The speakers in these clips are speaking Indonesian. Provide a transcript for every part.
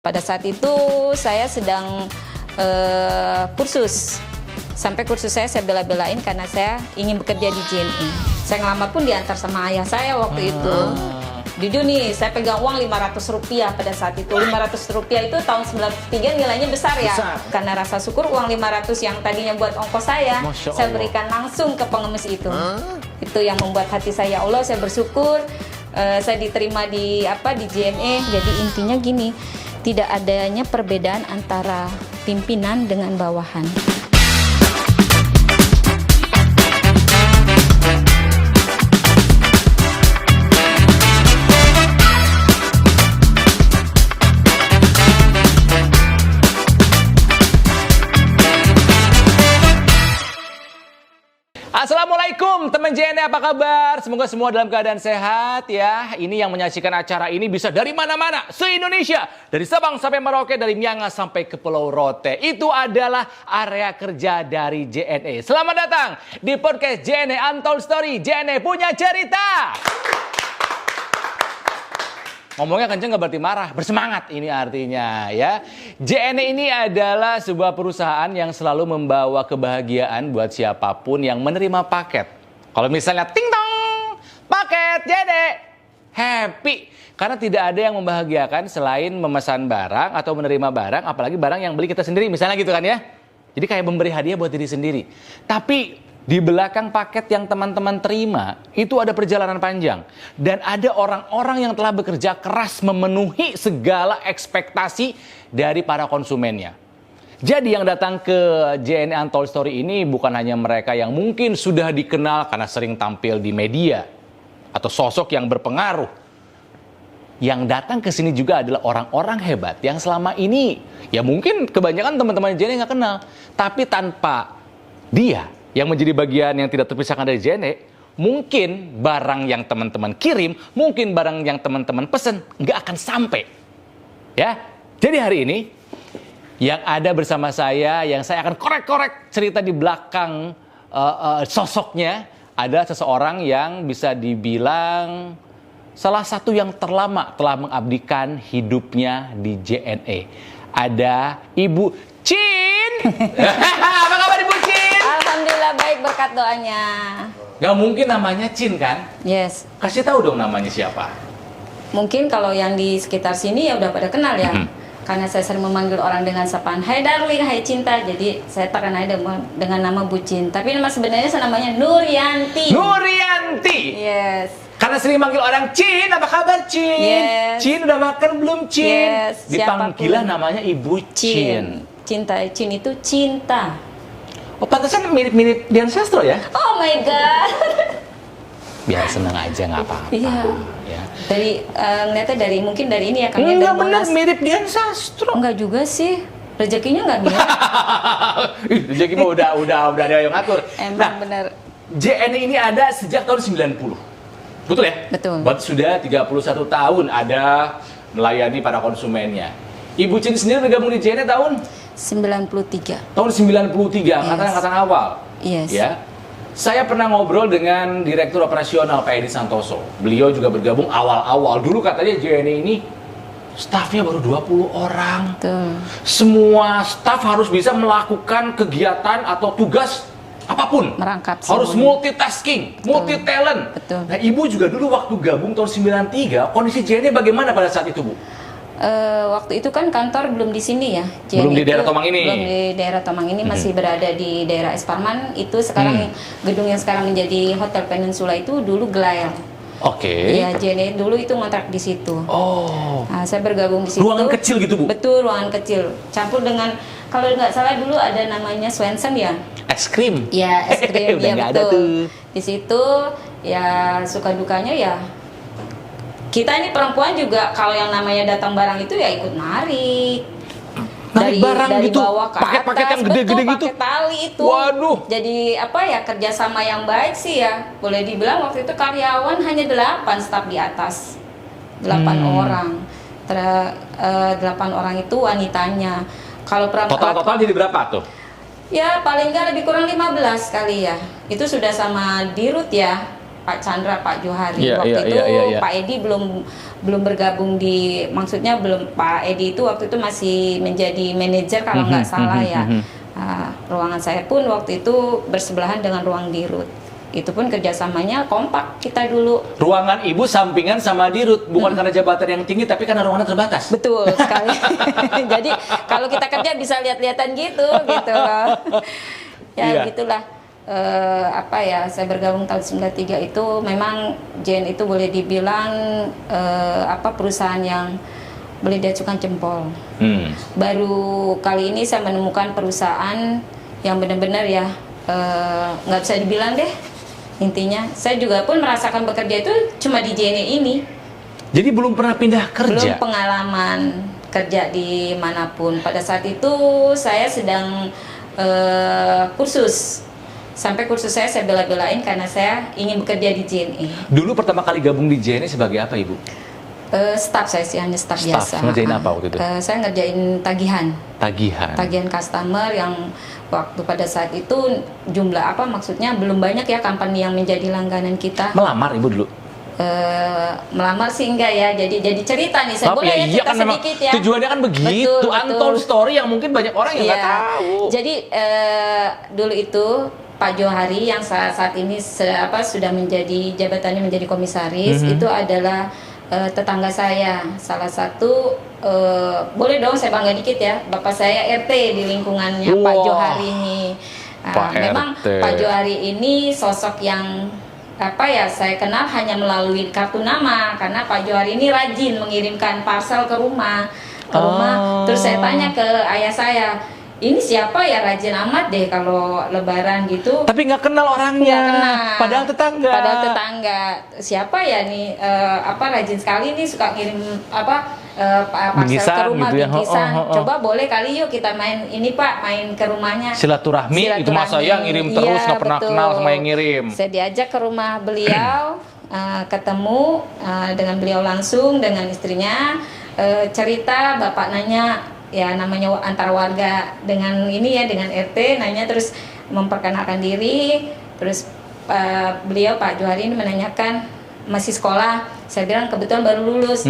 Pada saat itu saya sedang kursus. Sampai kursus saya bela-belain karena saya ingin bekerja di JNE. Saya ngelamar pun diantar sama ayah saya waktu itu. Jujur nih, saya pegang uang Rp500 pada saat itu. Rp500 itu tahun 93 nilainya besar ya. Karena rasa syukur uang 500 yang tadinya buat ongkos saya berikan langsung ke pengemis itu. Itu yang membuat hati saya, Allah, saya bersyukur saya diterima di JNE. Jadi intinya gini, tidak adanya perbedaan antara pimpinan dengan bawahan. Assalamualaikum teman JNE, apa kabar? Semoga semua dalam keadaan sehat ya. Ini yang menyaksikan acara ini bisa dari mana-mana se-Indonesia, dari Sabang sampai Merauke, dari Miangas sampai ke Pulau Rote. Itu adalah area kerja dari JNE. Selamat datang di podcast JNE Untold Story. JNE punya cerita. Ngomongnya kenceng gak berarti marah, bersemangat ini artinya ya. JNE ini adalah sebuah perusahaan yang selalu membawa kebahagiaan buat siapapun yang menerima paket. Kalau misalnya ting tong, paket JNE, happy. Karena tidak ada yang membahagiakan selain memesan barang atau menerima barang, apalagi barang yang beli kita sendiri, misalnya gitu kan ya. Jadi kayak memberi hadiah buat diri sendiri. Tapi di belakang paket yang teman-teman terima, itu ada perjalanan panjang. Dan ada orang-orang yang telah bekerja keras memenuhi segala ekspektasi dari para konsumennya. Jadi yang datang ke JNE Untold Story ini bukan hanya mereka yang mungkin sudah dikenal karena sering tampil di media, atau sosok yang berpengaruh. Yang datang ke sini juga adalah orang-orang hebat yang selama ini, ya mungkin kebanyakan teman-teman JNE nggak kenal. Tapi tanpa dia, yang menjadi bagian yang tidak terpisahkan dari JNE, mungkin barang yang teman-teman kirim, mungkin barang yang teman-teman pesen nggak akan sampai. Ya, jadi hari ini yang ada bersama saya, yang saya akan korek-korek cerita di belakang sosoknya, ada seseorang yang bisa dibilang salah satu yang terlama telah mengabdikan hidupnya di JNE. Ada Ibu Chin. Apa kabar Ibu Chin? Alhamdulillah baik berkat doanya. Gak mungkin namanya Chin kan? Yes. Kasih tahu dong namanya siapa? Mungkin kalau yang di sekitar sini ya udah pada kenal ya. Karena saya sering memanggil orang dengan sapaan Hai Darling, Hai Cinta. Jadi saya terkenal dengan nama Bu Chin. Tapi nama sebenarnya saya namanya Nuryanti. Nuryanti? Yes. Karena sering manggil orang Chin, apa kabar Chin? Yes. Chin udah makan belum Chin? Yes. Dipanggilan namanya Ibu Chin. Cinta, Chin itu cinta. Oh, pantesan mirip-mirip Dian Sastro ya? Oh my God. Biar seneng aja, nggak apa-apa. Iya. Ya. Dari ngeliatnya mungkin dari ini ya kan? Enggak benar mirip Dian Sastro. Enggak juga sih. Rezekinya enggak mirip. Rezeki mah udah ada yang ngatur. Emang benar. JNE ini ada sejak tahun 90. Betul ya? Betul. Berarti sudah 31 tahun ada melayani para konsumennya. Ibu Chin sendiri bergabung di JNE tahun 93. Tahun 93, angkatan awal. Yes. Ya. Saya pernah ngobrol dengan Direktur Operasional Pak Edi Santoso. Beliau juga bergabung awal-awal. Dulu katanya JNE ini stafnya baru 20 orang. Betul. Semua staf harus bisa melakukan kegiatan atau tugas apapun. Merangkap harus semuanya. multitasking, multi talent. Betul. Nah, Ibu juga dulu waktu gabung tahun 93, kondisi JNE bagaimana pada saat itu, Bu? Waktu itu kan kantor belum di sini ya. Belum di daerah Tomang ini. Belum di daerah Tomang ini, masih berada di daerah Es Parman. Itu sekarang gedung yang sekarang menjadi Hotel Peninsula itu dulu Gelael. Oke. Iya, JNE dulu itu ngontrak di situ. Oh. Nah, saya bergabung di situ. Ruangan kecil gitu, Bu? Betul, ruangan kecil. Campur dengan, kalau nggak salah dulu ada namanya Swensen ya. Es krim. Ya, es krim. Udah Ya, nggak ada betul. tuh. Di situ ya suka dukanya ya. Kita ini perempuan juga kalau yang namanya datang barang itu ya ikut narik. Narik barang dari gitu, bawah ke paket-paket atas. yang gede-gede Betul, gitu. pakai tali itu. Waduh. Jadi apa ya, kerjasama yang baik sih ya. Boleh dibilang waktu itu karyawan hanya 8 staf di atas. 8 orang. 8 orang itu wanitanya. Kalau Total jadi berapa tuh? ya paling nggak lebih kurang 15 kali ya. Itu sudah sama dirut ya. Pak Chandra, Pak Johari. Iya, Waktu iya, itu iya, iya. Pak Edi belum bergabung di, maksudnya belum, Pak Edi itu waktu itu masih menjadi manajer kalau nggak salah ya. Ruangan saya pun waktu itu bersebelahan dengan ruang dirut. Itu pun kerjasamanya kompak kita dulu. Ruangan ibu sampingan sama dirut, bukan karena jabatan yang tinggi, tapi karena ruangannya terbatas. Betul sekali. Jadi kalau kita kerja bisa lihat-lihatan gitu loh. Ya Iya. gitulah. Saya bergabung tahun 93 itu memang JN itu boleh dibilang perusahaan yang boleh diacungkan jempol. Baru kali ini saya menemukan perusahaan yang benar-benar ya nggak bisa dibilang deh. Intinya saya juga pun merasakan bekerja itu cuma di JN ini. Jadi belum pernah pindah kerja? Belum pengalaman kerja di manapun. Pada saat itu saya sedang kursus. Sampai kursus saya bela-belain karena saya ingin bekerja di JNE. Dulu pertama kali gabung di JNE sebagai apa ibu? Staff saya sih, hanya staff biasa. Ngerjain apa waktu itu? Saya ngerjain tagihan. Tagihan Customer yang waktu pada saat itu jumlah maksudnya belum banyak ya company yang menjadi langganan kita. Melamar ibu dulu? Melamar sih enggak ya, jadi cerita nih, saya boleh ya cerita kan sedikit ya. Tujuannya kan begitu, Betul. untold story yang mungkin banyak orang yang nggak tahu. Jadi dulu itu Pak Johari yang saat ini sudah menjadi jabatannya menjadi komisaris, itu adalah tetangga saya, salah satu boleh dong saya bangga dikit ya, bapak saya RT di lingkungannya Pak Johari ini. Memang RT. Pak Johari ini sosok yang saya kenal hanya melalui kartu nama, karena Pak Johari ini rajin mengirimkan parcel ke rumah. Terus saya tanya ke ayah saya, ini siapa ya rajin amat deh kalau lebaran gitu. Tapi nggak kenal orangnya. Nggak kenal. Padahal tetangga. Siapa ya nih rajin sekali nih, suka ngirim parcel Bingkisan ke rumah, gitu ya. bingkisan. Coba boleh kali yuk kita main ini Pak, main ke rumahnya. Silaturahmi. Itu masa yang ngirim terus, nggak pernah betul. kenal sama yang ngirim. Saya diajak ke rumah beliau, ketemu dengan beliau langsung, dengan istrinya, cerita, bapak nanya, ya namanya antar warga dengan ini ya, dengan RT, nanya terus memperkenalkan diri, terus beliau Pak Johari ini menanyakan masih sekolah. Saya bilang kebetulan baru lulus.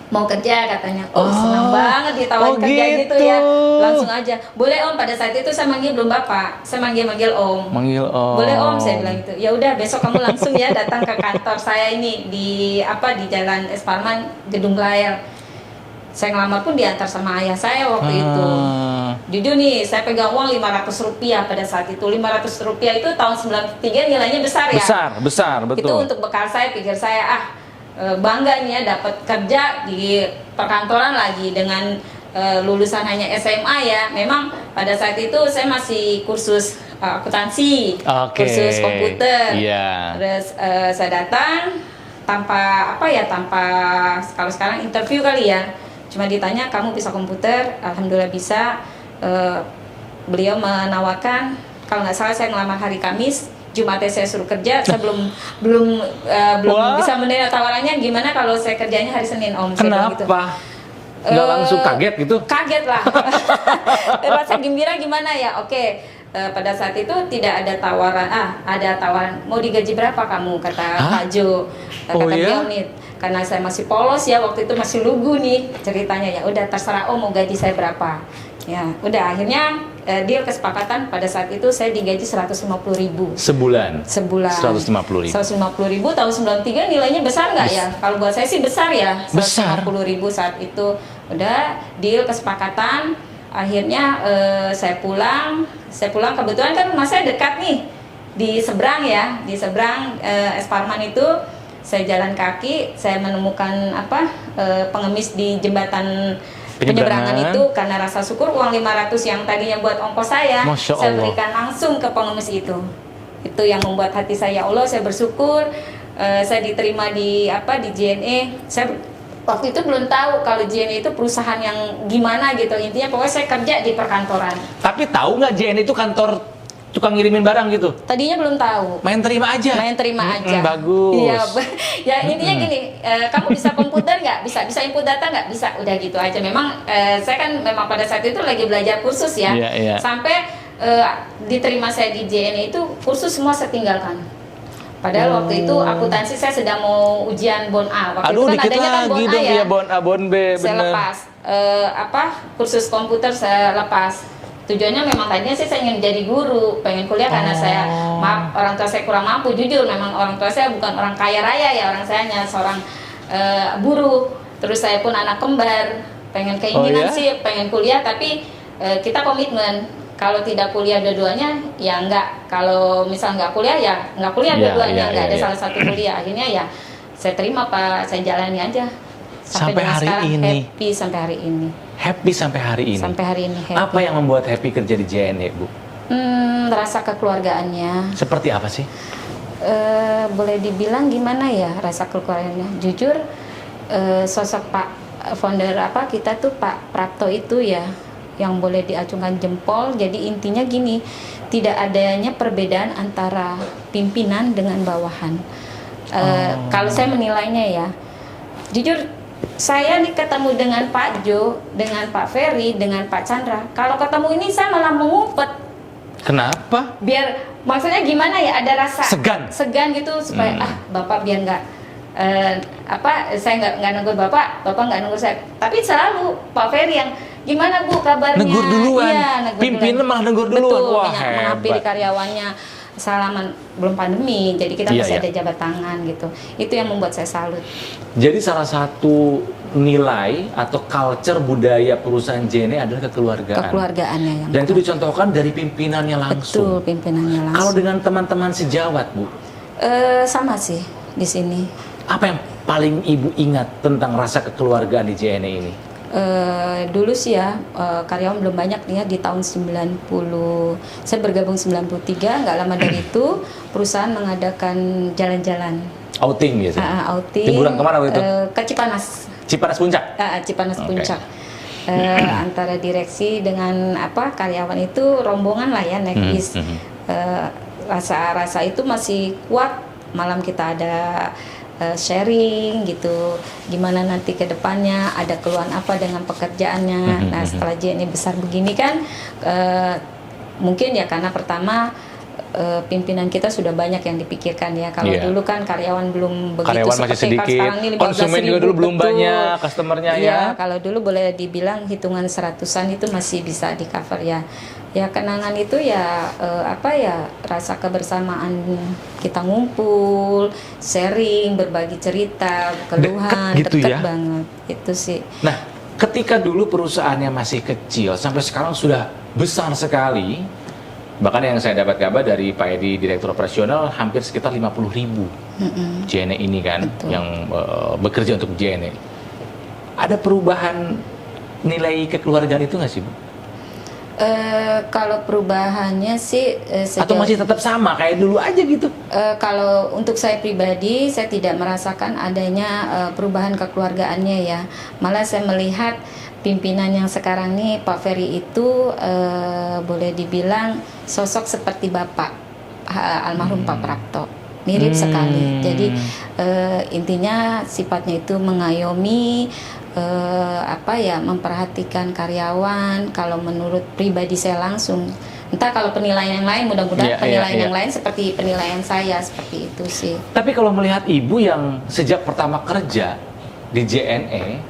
Mau kerja katanya. Senang banget ditawarin kerja gitu ya. Langsung aja. Boleh Om, pada saat itu saya manggil belum Bapak. Saya manggil Om. Manggil Om. Boleh Om, saya bilang gitu. Ya udah besok kamu langsung ya datang ke kantor saya ini di Jalan Es Parman, Gedung Layar. Saya ngelamar pun diantar sama ayah saya waktu itu. Jujur nih, saya pegang uang Rp500 pada saat itu. Rp500 itu tahun 93 nilainya besar ya. Besar, betul. Itu untuk bekal saya, pikir saya bangga nih ya dapat kerja di perkantoran lagi dengan lulusan hanya SMA ya. Memang pada saat itu saya masih kursus akuntansi, kursus komputer. Terus saya datang tanpa kalau sekarang interview kali ya. Cuma ditanya kamu bisa komputer, alhamdulillah bisa. Beliau menawarkan, kalau nggak salah saya ngelamar hari Kamis, Jumatnya saya suruh kerja. Saya belum bisa menerima tawarannya. Gimana kalau saya kerjanya hari Senin Om? Kenapa? Gitu. Nggak langsung kaget gitu? Kaget lah. Rasa gembira gimana ya? Oke. Pada saat itu tidak ada tawaran. Ada tawaran. Mau digaji berapa kamu? Kata Pak Jo. Kata beliau nih. Karena saya masih polos ya, waktu itu masih lugu nih ceritanya. Ya udah terserah Om mau gaji saya berapa. Ya udah akhirnya deal kesepakatan. Pada saat itu saya digaji 150.000 sebulan. 150.000 tahun 93 nilainya besar nggak ya? Kalau buat saya sih besar ya. 150.000 saat itu. Udah deal kesepakatan. Akhirnya saya pulang kebetulan kan rumah saya dekat nih di seberang ya, di seberang Es Parman itu. Saya jalan kaki, saya menemukan pengemis di jembatan penyeberangan itu. Karena rasa syukur uang 500 yang tadinya buat ongkos saya berikan langsung ke pengemis itu. Itu yang membuat hati saya, ya Allah, saya bersyukur saya diterima di JNE. Saya waktu itu belum tahu kalau JNE itu perusahaan yang gimana gitu. Intinya pokoknya saya kerja di perkantoran. Tapi tahu nggak JNE itu kantor tukang ngirimin barang gitu? Tadinya belum tahu. Main terima aja. Bagus. Ya intinya gini, kamu bisa komputer nggak? Bisa input data nggak? Bisa. Udah gitu aja. Memang saya kan memang pada saat itu lagi belajar kursus ya. Sampai diterima saya di JNE itu kursus semua saya tinggalkan. Padahal waktu itu akuntansi saya sedang mau ujian Bon A. Waktu Aduh, itu kan dikit adanya kan lagi Bon A dong ya. ya Bon B, Saya bener. lepas kursus komputer saya lepas. Tujuannya memang tadinya sih saya ingin jadi guru, pengen kuliah karena saya maaf orang tua saya kurang mampu, jujur memang orang tua saya bukan orang kaya raya ya, orang saya hanya seorang buruh. Terus saya pun anak kembar, pengen keinginan ya? sih pengen kuliah tapi kita komitmen kalau tidak kuliah dua-duanya ya enggak, kalau misal enggak kuliah ya enggak kuliah Ya, dua-duanya, ya, enggak ya, ada ya. salah satu kuliah. Akhirnya ya saya terima Pak, saya jalani aja. Sampai dengan hari sekarang ini? happy sampai hari ini. Happy sampai hari ini. Sampai hari ini happy. Apa yang membuat happy kerja di JNE, Bu? Rasa kekeluargaannya. Seperti apa sih? Boleh dibilang gimana ya rasa kekeluargaannya? Jujur sosok Pak founder kita tuh Pak Prapto itu ya yang boleh diacungkan jempol. Jadi intinya gini, tidak adanya perbedaan antara pimpinan dengan bawahan. Kalau saya menilainya ya, jujur saya nih ketemu dengan Pak Jo, dengan Pak Ferry, dengan Pak Chandra. Kalau ketemu ini saya malah mengumpet. Kenapa? Biar maksudnya gimana ya, ada rasa Segan gitu supaya Bapak biar nggak saya nggak negur Bapak nggak negur saya. Tapi selalu Pak Ferry yang gimana Bu kabarnya? Negur duluan. Iya, negur Pimpinan duluan. malah negur duluan. Betul, Wah, menghampiri hebat. karyawannya. Salaman belum pandemi, jadi kita Iya, masih iya. ada jabat tangan gitu. Itu yang membuat saya salut. Jadi salah satu nilai atau culture budaya perusahaan JNE adalah kekeluargaan. Kekeluargaannya yang Dan itu dicontohkan dari pimpinannya langsung. betul, pimpinannya langsung. Kalau dengan teman-teman sejawat, Bu, Sama sih di sini. apa yang paling Ibu ingat tentang rasa kekeluargaan di JNE ini? Dulu sih ya karyawan belum banyak nih ya, di tahun 90 saya bergabung 93, nggak lama dari itu perusahaan mengadakan jalan-jalan Outing biasanya. outing. Liburan kemana waktu itu? Ke Cipanas. Cipanas Puncak. Cipanas Oke. Puncak. Antara direksi dengan karyawan itu rombongan lah ya naik bis. Rasa itu masih kuat. Malam kita ada sharing gitu, gimana nanti ke depannya, ada keluhan apa dengan pekerjaannya. Nah setelah JNE besar begini kan mungkin ya karena pertama pimpinan kita sudah banyak yang dipikirkan ya. Kalau Iya. dulu kan karyawan belum begitu Karyawan masih seperti sedikit, sekarang ini 15.000, konsumen juga dulu belum betul. banyak, customernya ya. Iya, kalau dulu boleh dibilang hitungan seratusan itu masih bisa di cover ya. Ya kenangan itu ya rasa kebersamaan, kita ngumpul, sharing, berbagi cerita, keluhan, Deket gitu ya? banget itu sih. Nah, ketika dulu perusahaannya masih kecil, sampai sekarang sudah besar sekali. Bahkan yang saya dapat kabar dari Pak Edi, Direktur Operasional, hampir sekitar 50.000 JNE ini kan, Betul. yang bekerja untuk JNE. Ada perubahan nilai kekeluargaan itu nggak sih, Bu? Kalau perubahannya sih Atau masih tetap sama kayak dulu aja gitu? kalau untuk saya pribadi, saya tidak merasakan adanya perubahan kekeluargaannya ya. Malah saya melihat pimpinan yang sekarang nih, Pak Ferry itu boleh dibilang sosok seperti Bapak almarhum Pak Prapto. Mirip sekali. Jadi intinya sifatnya itu mengayomi, memperhatikan karyawan. Kalau menurut pribadi saya langsung, entah kalau penilaian yang lain, mudah-mudahan penilaian yang lain seperti penilaian saya, seperti itu sih. Tapi kalau melihat Ibu yang sejak pertama kerja di JNE,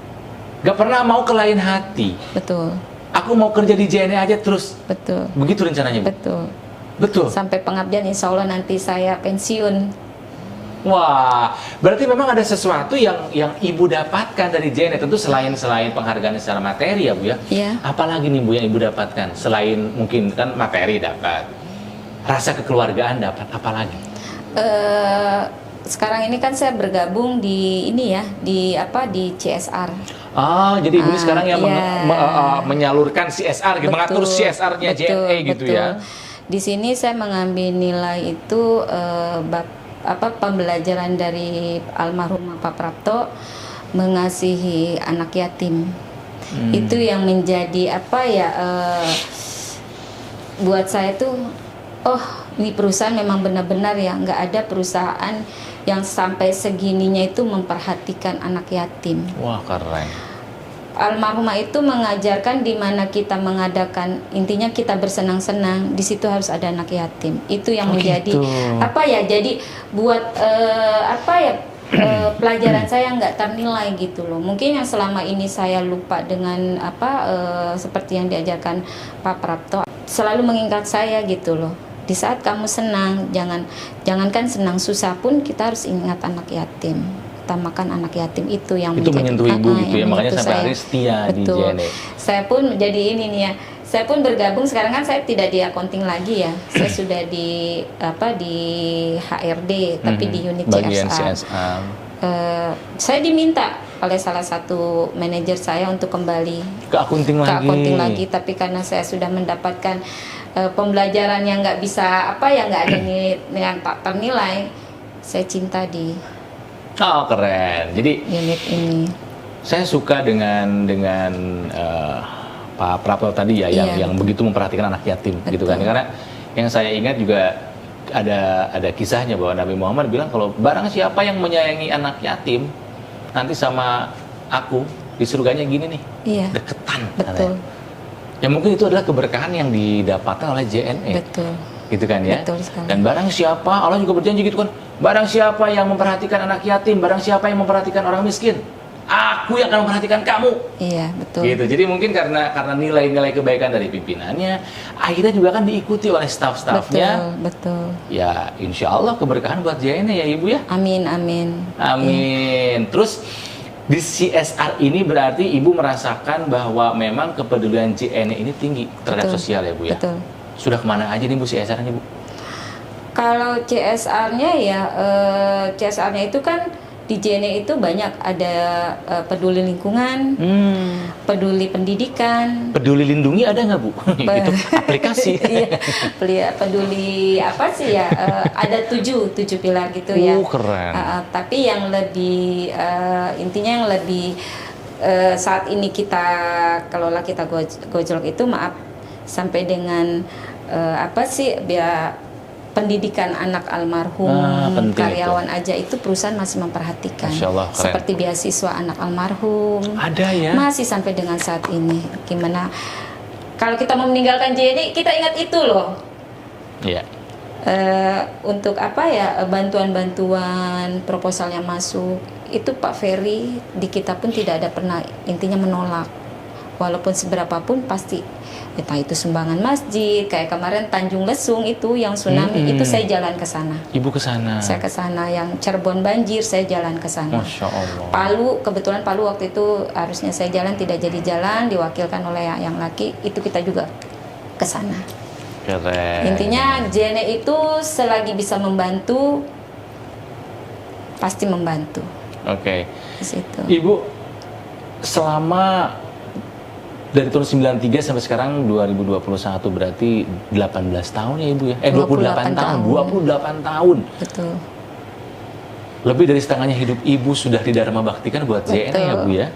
gak pernah mau ke lain hati. Betul, Aku mau kerja di JNE aja terus. betul, Begitu rencananya, Bu? betul. Betul. Sampai pengabdian, insya Allah nanti saya pensiun. Wah, berarti memang ada sesuatu yang Ibu dapatkan dari JNE, tentu selain penghargaan secara materi ya, Bu ya. Iya. Apalagi nih Bu yang Ibu dapatkan selain mungkin kan materi dapat, rasa kekeluargaan dapat, apalagi? Sekarang ini kan saya bergabung di ini ya, di CSR. Ah, jadi Ibu ini sekarang yang iya. menyalurkan CSR, gitu, mengatur CSR-nya JNE gitu betul. ya. Di sini saya mengambil nilai itu pembelajaran dari almarhum Pak Prapto, mengasihi anak yatim. Itu yang menjadi buat saya tuh, ini perusahaan memang benar-benar ya, nggak ada perusahaan yang sampai segininya itu memperhatikan anak yatim. Wah, keren. almarhumah itu mengajarkan di mana kita mengadakan, intinya kita bersenang-senang, di situ harus ada anak yatim. Itu yang menjadi gitu. apa ya? Jadi buat pelajaran saya nggak ternilai gitu loh. Mungkin yang selama ini saya lupa dengan seperti yang diajarkan Pak Prapto, selalu mengingat saya gitu loh. Di saat kamu senang, jangankan senang, susah pun kita harus ingat anak yatim. Utamakan anak yatim, itu yang Itu menyentuh ibu gitu ya, makanya sampai hari setia di JNE. Saya pun jadi ini nih ya, saya pun bergabung sekarang kan saya tidak di accounting lagi ya, saya sudah di HRD tapi di unit bagian CSR. CSR. Saya diminta oleh salah satu manajer saya untuk kembali Ke accounting lagi. tapi karena saya sudah mendapatkan pembelajaran yang nggak bisa nggak ada yang tak ternilai, saya cinta di Oh, keren. Jadi unit ini. saya suka dengan Pak Prapto tadi ya, yang begitu memperhatikan anak yatim. Betul. Gitu kan. Karena yang saya ingat juga ada kisahnya bahwa Nabi Muhammad bilang kalau barang siapa yang menyayangi anak yatim, nanti sama aku di surganya gini nih, Iya. deketan. Betul. Katanya. Ya mungkin itu adalah keberkahan yang didapatkan oleh JNE. Betul. Gitu kan ya. Betul sekali. Dan barang siapa, Allah juga berjanji gitu kan, barang siapa yang memperhatikan anak yatim, barang siapa yang memperhatikan orang miskin, aku yang akan memperhatikan kamu. Iya, betul. Gitu. Jadi mungkin karena nilai-nilai kebaikan dari pimpinannya, akhirnya juga kan diikuti oleh staf-stafnya. Betul. Ya, insya Allah keberkahan buat JNE ya Ibu ya. Amin, amin. Amin. Terus di CSR ini berarti Ibu merasakan bahwa memang kepedulian JNE ini tinggi terhadap Betul. sosial ya Bu ya. Betul. Sudah kemana aja nih Bu CSR-nya Bu? Kalau CSR-nya ya, CSR-nya itu kan di JNE itu banyak ada peduli lingkungan, peduli pendidikan, Peduli Lindungi ada nggak Bu? Itu aplikasi. Iya, peduli apa sih ya? Ada tujuh pilar gitu ya. Keren. Tapi yang lebih intinya yang lebih saat ini kita kelola, kita gojlok itu sampai dengan biar pendidikan anak almarhum, karyawan aja itu perusahaan masih memperhatikan. Masya Allah, keren. Seperti beasiswa anak almarhum. Ada ya? Masih sampai dengan saat ini. Gimana kalau kita mau meninggalkan JNE, kita ingat itu loh. Iya. Untuk bantuan-bantuan proposal yang masuk itu Pak Ferry di kita pun tidak ada pernah intinya menolak, walaupun seberapapun pasti entah itu sumbangan masjid, kayak kemarin Tanjung Lesung itu yang tsunami itu saya jalan ke sana. Ibu ke sana. Saya ke sana, yang Cirebon banjir saya jalan ke sana. Masya Allah. Palu, kebetulan Palu waktu itu harusnya saya jalan, tidak jadi jalan, diwakilkan oleh yang laki, itu kita juga ke sana. Keren. Intinya JNE itu selagi bisa membantu pasti membantu. Oke. Di situ. Ibu selama dari tahun 93 sampai sekarang 2021 berarti 18 tahun ya Ibu ya? 28 tahun. 28 tahun. Betul. Lebih dari setengahnya hidup Ibu sudah didharma baktikan buat JNE ya Bu ya?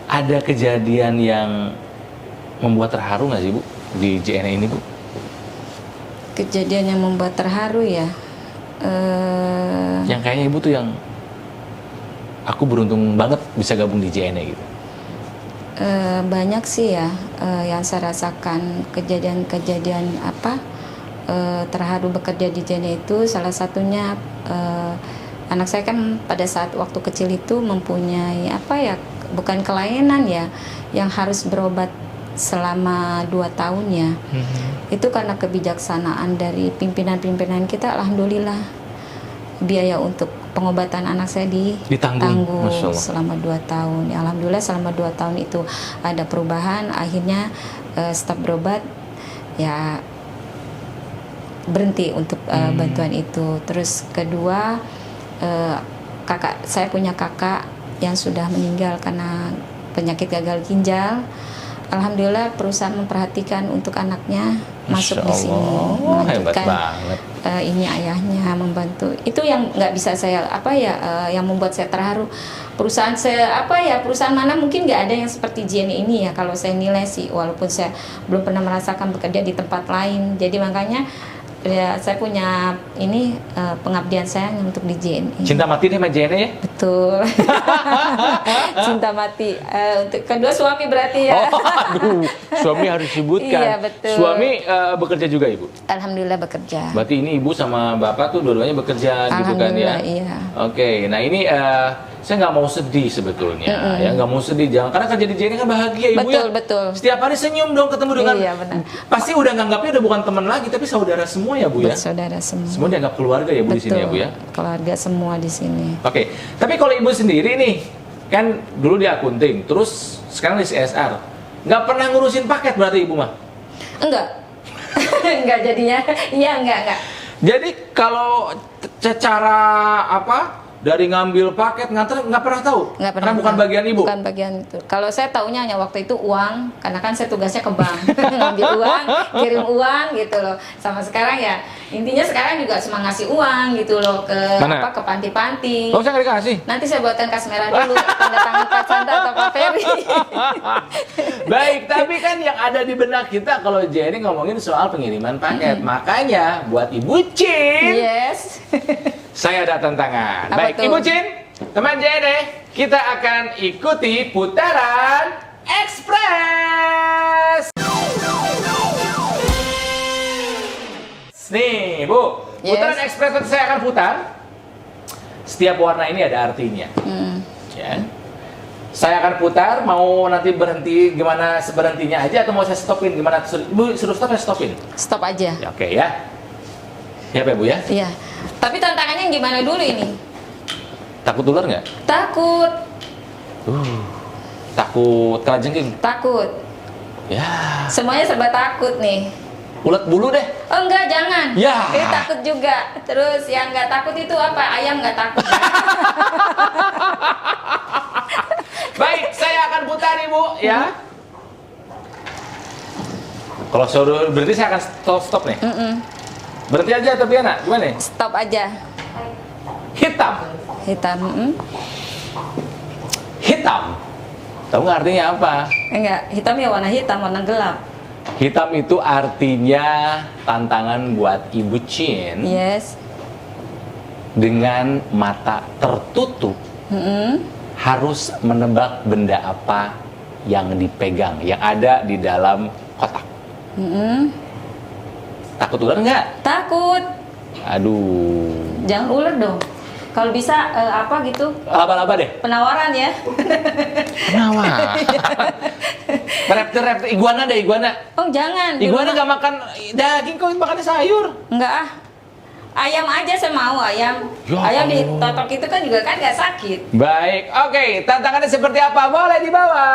Ada kejadian yang membuat terharu nggak sih Bu di JNE ini Bu? Kejadian yang membuat terharu ya? Yang kayaknya Ibu tuh yang aku beruntung banget bisa gabung di JNE gitu. Banyak sih ya yang saya rasakan kejadian-kejadian terharu bekerja di JNE itu. Salah satunya anak saya kan pada saat waktu kecil itu mempunyai bukan kelainan ya, yang harus berobat selama 2 tahun ya. Itu karena kebijaksanaan dari pimpinan-pimpinan kita, alhamdulillah biaya untuk pengobatan anak saya ditanggung selama 2 tahun. Ya, alhamdulillah selama 2 tahun itu ada perubahan. Akhirnya stop berobat, ya berhenti untuk bantuan itu. Terus kedua, saya punya kakak yang sudah meninggal karena penyakit gagal ginjal. Alhamdulillah perusahaan memperhatikan untuk anaknya, masuk di sini, melanjutkan. Ini ayahnya membantu. Itu yang nggak bisa saya yang membuat saya terharu. Perusahaan saya perusahaan mana mungkin nggak ada yang seperti JNE ini ya, kalau saya nilai sih, walaupun saya belum pernah merasakan bekerja di tempat lain. Jadi makanya Ya, saya punya ini pengabdian saya untuk di JNE. Cinta mati nih sama JNE ya? Betul. Cinta mati. Untuk kedua suami berarti ya. Oh, aduh, suami harus disebutkan. Iya, betul. Suami bekerja juga Ibu? Alhamdulillah bekerja. Berarti ini Ibu sama Bapak tuh dua-duanya bekerja gitu kan ya? Alhamdulillah, iya. Oke, nah ini saya nggak mau sedih sebetulnya, ya nggak mau sedih, jangan, karena kerja di JNE kan bahagia Ibu Betul, ya. betul. Setiap hari senyum dong ketemu dengan, Iya, benar. pasti udah nganggapnya udah bukan teman lagi, tapi saudara semua ya Bu ya. Bersaudara semua. Semua dianggap keluarga ya Bu di sini ya Bu ya. Keluarga semua di sini. Oke, tapi kalau Ibu sendiri nih, kan dulu di akunting, terus sekarang di CSR, nggak pernah ngurusin paket berarti Ibu mah? Enggak. Enggak jadinya. Iya, enggak. Jadi kalau secara apa dari ngambil paket nganter nggak pernah tahu? Nggak pernah. Karena bukan bagian Ibu? Bukan bagian itu. Kalau saya taunya hanya waktu itu uang, karena kan saya tugasnya ke bank. Ngambil uang, kirim uang gitu loh. Sama sekarang ya, intinya sekarang juga cuma ngasih uang gitu loh ke Mana? ke panti-panti. Oh, saya nggak dikasih? Nanti saya buatkan kas merah dulu, tanda tangan Pak Chandra atau Pak Ferry. Baik, tapi kan yang ada di benak kita kalau Jenny ngomongin soal pengiriman paket. Makanya buat Ibu Cin, Yes. saya ada tantangan. Apa Baik, tuh? Ibu Cin, teman Jenny, kita akan ikuti putaran Express. Nih, Bu, Yes. putaran Express nanti saya akan putar. Setiap warna ini ada artinya. Ya. Saya akan putar, mau nanti berhenti gimana seberhentinya aja atau mau saya stopin gimana? Ibu suruh stop, saya stopin. Stop aja. Ya, oke ya. Siap ya Bu ya? Iya. Tapi tantangannya gimana dulu ini? Takut ular nggak? Takut. Takut kalajengking? Takut. Ya. Semuanya serba takut nih. Ulet bulu deh. Oh enggak, jangan. Ya. Ini takut juga. Terus yang nggak takut itu apa? Ayam nggak takut. Baik, saya akan putar Ibu ya. Kalau suruh berhenti saya akan stop nih. Berhenti aja atau Biana? Gimana nih? Stop aja. Hitam. Hitam. Hitam. Tahu nggak artinya apa? Enggak, hitam ya warna hitam, warna gelap. Hitam itu artinya tantangan buat Ibu Cin Yes. dengan mata tertutup harus menebak benda apa yang dipegang, yang ada di dalam kotak. Takut ular nggak? Takut. Aduh. Jangan ular dong. Kalau bisa apa gitu? Laba-laba deh. Penawaran ya. Kenapa? Reptil, iguana deh, iguana. Oh jangan. Di Iguana rumah- nggak makan daging, kok makannya sayur. Enggak ah. Ayam aja saya mau ayam. Ya Ayam Allah. ditotok itu kan juga kan nggak sakit. Baik, oke. Tantangannya seperti apa? Boleh dibawa.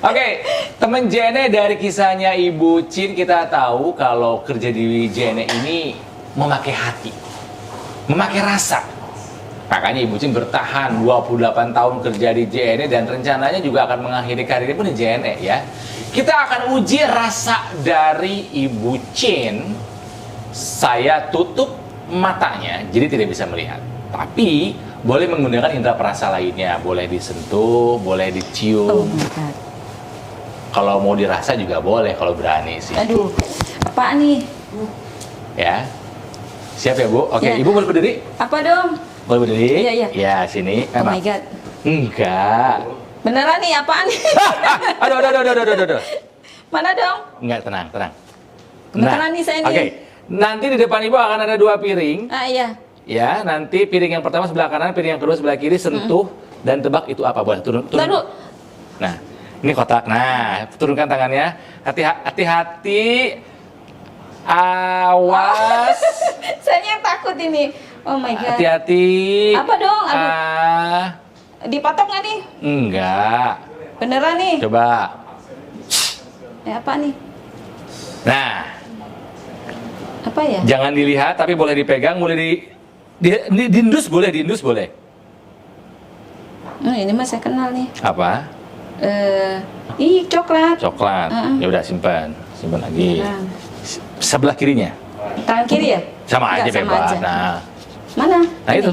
Oke, temen Jene dari kisahnya Ibu Cin kita tahu kalau kerja di Jene ini memakai hati, memakai rasa. Makanya Ibu Cin bertahan 28 tahun kerja di JNE dan rencananya juga akan mengakhiri karirnya pun di JNE ya. Kita akan uji rasa dari Ibu Cin. Saya tutup matanya, jadi tidak bisa melihat. Tapi boleh menggunakan indera perasa lainnya, boleh disentuh, boleh Oh dicium. my god. Kalau mau dirasa juga boleh kalau berani sih. Aduh, apa nih? Ya. Siap ya Bu? Oke, Ya. Ibu boleh berdiri? Apa dong? Boleh berdiri? Iya, iya. Ya, sini. Oh my god. Enggak. Beneran nih apaan nih? Aduh. Mana dong? Enggak, tenang. Beneran nih saya nih. Oke, nanti di depan Ibu akan ada 2 piring. Ah iya. Ya, nanti piring yang pertama sebelah kanan, piring yang kedua sebelah kiri, sentuh dan tebak itu apa. Boleh turun. Taruh. Nah, ini kotak. Nah, turunkan tangannya. Hati-hati. Awas. Saya takut ini. Oh my god. Hati-hati. Apa dong? Aduh. Ah, Dipatok nggak nih? enggak. Beneran nih? Coba. Apa nih? Nah, Apa ya? jangan dilihat tapi boleh dipegang, boleh diindus boleh, Ini mah saya kenal nih. Apa? Ih coklat. Coklat. Ya udah simpan lagi. Beneran. Sebelah kirinya. Tangan kiri ya? Sama aja Enggak, sama bebas. aja. Nah, Mana? itu.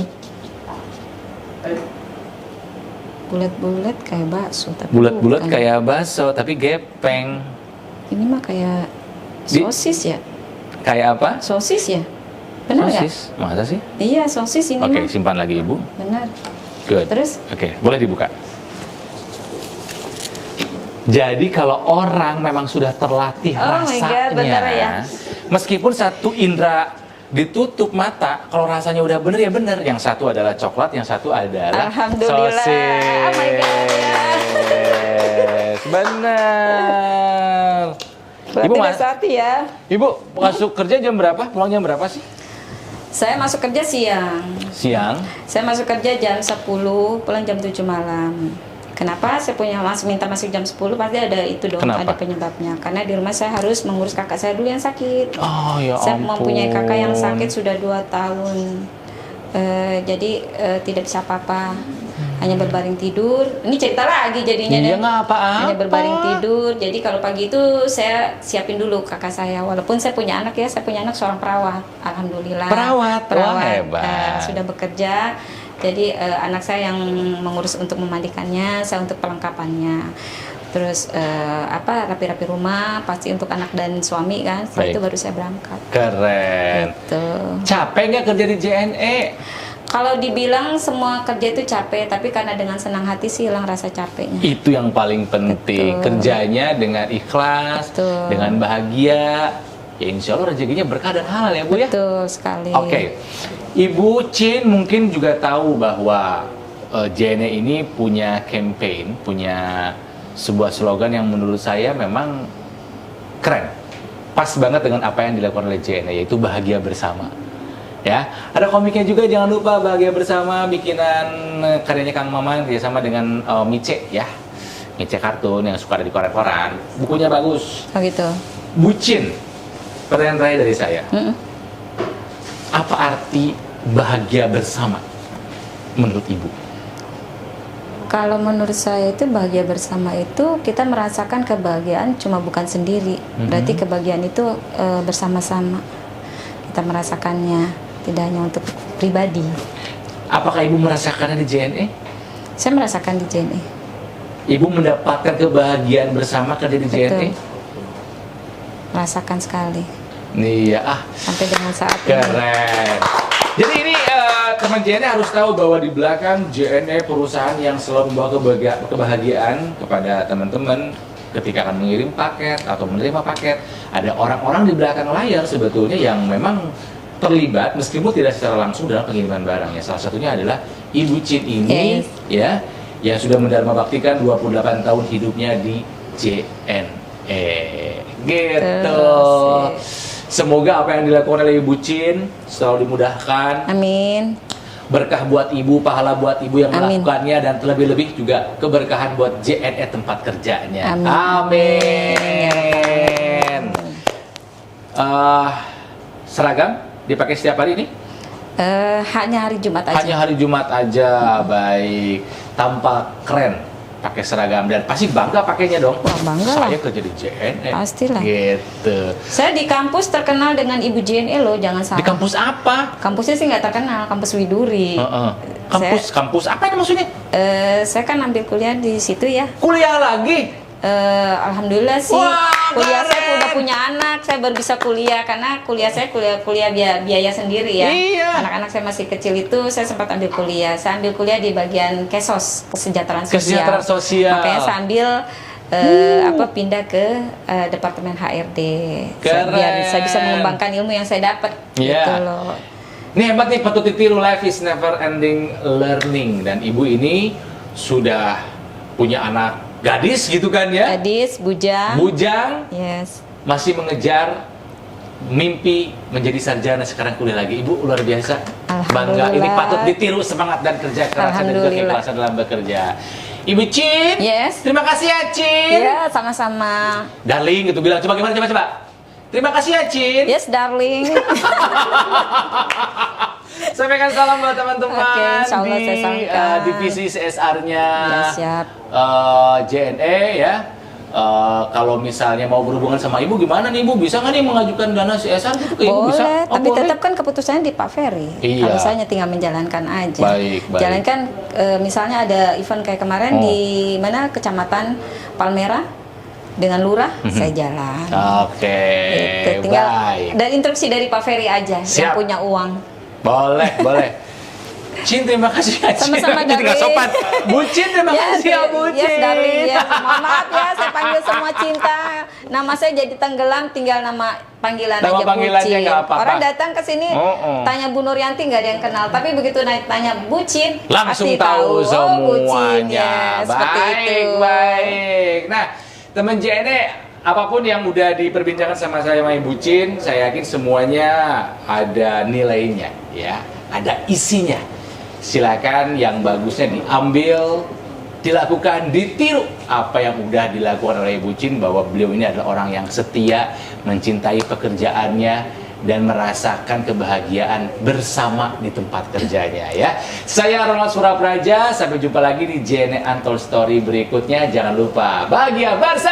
Bulat-bulat kayak bakso tapi Bulat-bulat bukan. kayak bakso tapi gepeng. Ini mah kayak Di- sosis ya? Kayak apa? Sosis ya? Benar nggak? Sosis? Masa sih? Iya, sosis ini Oke, mah. simpan lagi Ibu. Benar. Good. Terus? Oke, boleh dibuka. Jadi kalau orang memang sudah terlatih Oh my God, bener ya? meskipun satu indera ditutup mata, kalau rasanya udah bener ya bener. Yang satu adalah coklat, yang satu adalah Alhamdulillah. sosis. Oh my God, ya. Bener. Ibu, Berarti hati ya. Ibu masuk kerja jam berapa? Pulang jam berapa sih? Saya masuk kerja siang. Siang. Saya masuk kerja jam 10, pulang jam 7 malam. Kenapa saya minta masuk jam 10? Pasti ada itu dong, Kenapa? ada penyebabnya. Karena di rumah saya harus mengurus kakak saya dulu yang sakit. Oh ya Saya ampun. mempunyai kakak yang sakit sudah 2 tahun. Jadi tidak bisa apa-apa. Hanya berbaring tidur. Ini cerita lagi jadinya. Iya, deh. nggak apa-apa. Hanya berbaring tidur. Jadi kalau pagi itu saya siapin dulu kakak saya. Walaupun saya punya anak ya, saya punya anak seorang perawat. Alhamdulillah. Perawat? Wah, hebat. Sudah bekerja. Jadi anak saya yang mengurus untuk memandikannya, saya untuk perlengkapannya. Terus rapi-rapi rumah, pasti untuk anak dan suami kan. Setelah Baik. itu baru saya berangkat. Keren. Gitu. Capek nggak kerja di JNE? Kalau dibilang semua kerja itu capek, tapi karena dengan senang hati sih hilang rasa capeknya. Itu yang paling penting. Betul. Kerjanya dengan ikhlas, Betul. dengan bahagia. Ya insya Allah rezekinya berkah dan halal ya Bu ya. Betul sekali. Oke, Ibu Chin mungkin juga tahu bahwa JNE ini punya campaign, punya sebuah slogan yang menurut saya memang keren. Pas banget dengan apa yang dilakukan oleh JNE, yaitu bahagia bersama. Ya, ada komiknya juga, jangan lupa bahagia bersama, bikinan karyanya Kang Maman kerjasama dengan Mice ya. Mice kartun yang suka ada di koran-koran. Bukunya bagus. Oh gitu. Bu Chin, pertanyaan terakhir dari saya. Mm-mm. Apa arti bahagia bersama menurut Ibu? Kalau menurut saya itu bahagia bersama itu kita merasakan kebahagiaan cuma bukan sendiri. Berarti kebahagiaan itu bersama-sama. Kita merasakannya, tidak hanya untuk pribadi. Apakah Ibu merasakannya di JNE? Saya merasakan di JNE. Ibu mendapatkan kebahagiaan bersama kerja di JNE? Betul. Merasakan sekali. Iya, Sampai dengan saat ini. keren. Jadi ini teman JNE harus tahu bahwa di belakang JNE perusahaan yang selalu membawa kebahagiaan kepada teman-teman ketika akan mengirim paket atau menerima paket. Ada orang-orang di belakang layar sebetulnya yang memang terlibat meskipun tidak secara langsung dalam pengiriman barang ya. Salah satunya adalah Ibu Chin ini ya, yang sudah mendharma baktikan 28 tahun hidupnya di JNE. Gitu. Semoga apa yang dilakukan oleh Ibu Chin selalu dimudahkan. Amin. Berkah buat ibu, pahala buat ibu yang Amin. melakukannya, dan terlebih-lebih juga keberkahan buat JNE tempat kerjanya. Amin. Amin. Seragam dipakai setiap hari ini? Hanya hari Jumat aja. Hanya hari Jumat aja. Baik. Tampak keren pakai seragam dan pasti bangga pakainya dong. Wah, bangga lah. Saya kerja di JNE. Pastilah. Gitu. Saya di kampus terkenal dengan Ibu JNE loh, jangan salah. Di kampus apa? Kampusnya sih nggak terkenal, kampus Widuri. Kampus apa ini maksudnya? Saya kan ambil kuliah di situ ya. Kuliah lagi? Alhamdulillah sih. Wah, Kuliah saya keren. udah punya anak, saya baru bisa kuliah karena kuliah saya kuliah biaya sendiri ya. Iya. Anak-anak saya masih kecil itu saya sempat ambil kuliah. Saya ambil kuliah di bagian Kesos, kesejahteraan sosial. Kesejahteraan sosial. Makanya saya ambil pindah ke departemen HRD. Keren. Biar saya bisa mengembangkan ilmu yang saya dapat. Iya. Gitu loh. Ini hebat nih, patut ditiru, life is never ending learning. Dan ibu ini sudah punya anak gadis gitu kan ya? Gadis, bujang. Bujang, Yes. masih mengejar mimpi menjadi sarjana, sekarang kuliah lagi. Ibu luar biasa, bangga. Ini Alhamdulillah. patut ditiru, semangat dan kerja keras dan juga Alhamdulillah. keikhlasan dalam bekerja. Ibu Chin, Yes. terima kasih ya Chin. Ya, sama-sama. Darling gitu bilang, coba gimana, coba. Terima kasih ya Chin. Yes, darling. Sampaikan salam buat teman-teman Oke, insya Allah di saya sampaikan. divisi CSR-nya Ya, siap. JNE ya. Kalau misalnya mau berhubungan sama ibu, gimana nih ibu? Bisa nggak nih mengajukan dana CSR gitu ke ibu? Bisa? Boleh, Oh, tapi boleh. tetap kan keputusannya di Pak Ferry. Iya. Kalau saya tinggal menjalankan aja. Baik. Jalankan, misalnya ada event kayak kemarin Oh. di mana Kecamatan Palmerah. dengan lurah, saya jalan. Oke, Itu tinggal baik. dan instruksi dari Pak Ferry aja Siap. yang punya uang. Boleh, boleh. Cin, terima kasih ya, Cin. Sama-sama, Jadi nggak darling. sopan. Bucin, terima kasih ya, Bucin. Yes, darling. Ya, mohon maaf ya, saya panggil semua Cinta. Nama saya jadi tenggelam, tinggal nama panggilan Nama aja panggilannya Bucin. nggak apa-apa. Orang datang ke sini tanya Bu Nuryanti nggak ada yang kenal, tapi begitu tanya Bucin, Langsung pasti tahu Oh, Bucin, semuanya. ya, seperti itu. Baik. Nah, teman JNE, apapun yang udah diperbincangkan sama saya sama Ibu Cin, saya yakin semuanya ada nilainya, ya, ada isinya. Silakan yang bagusnya diambil, dilakukan, ditiru apa yang udah dilakukan oleh Ibu Cin, bahwa beliau ini adalah orang yang setia, mencintai pekerjaannya, dan merasakan kebahagiaan bersama di tempat kerjanya, ya. Saya Ronald Surapraja, sampai jumpa lagi di JNE Untold Story berikutnya. Jangan lupa bahagia bersama.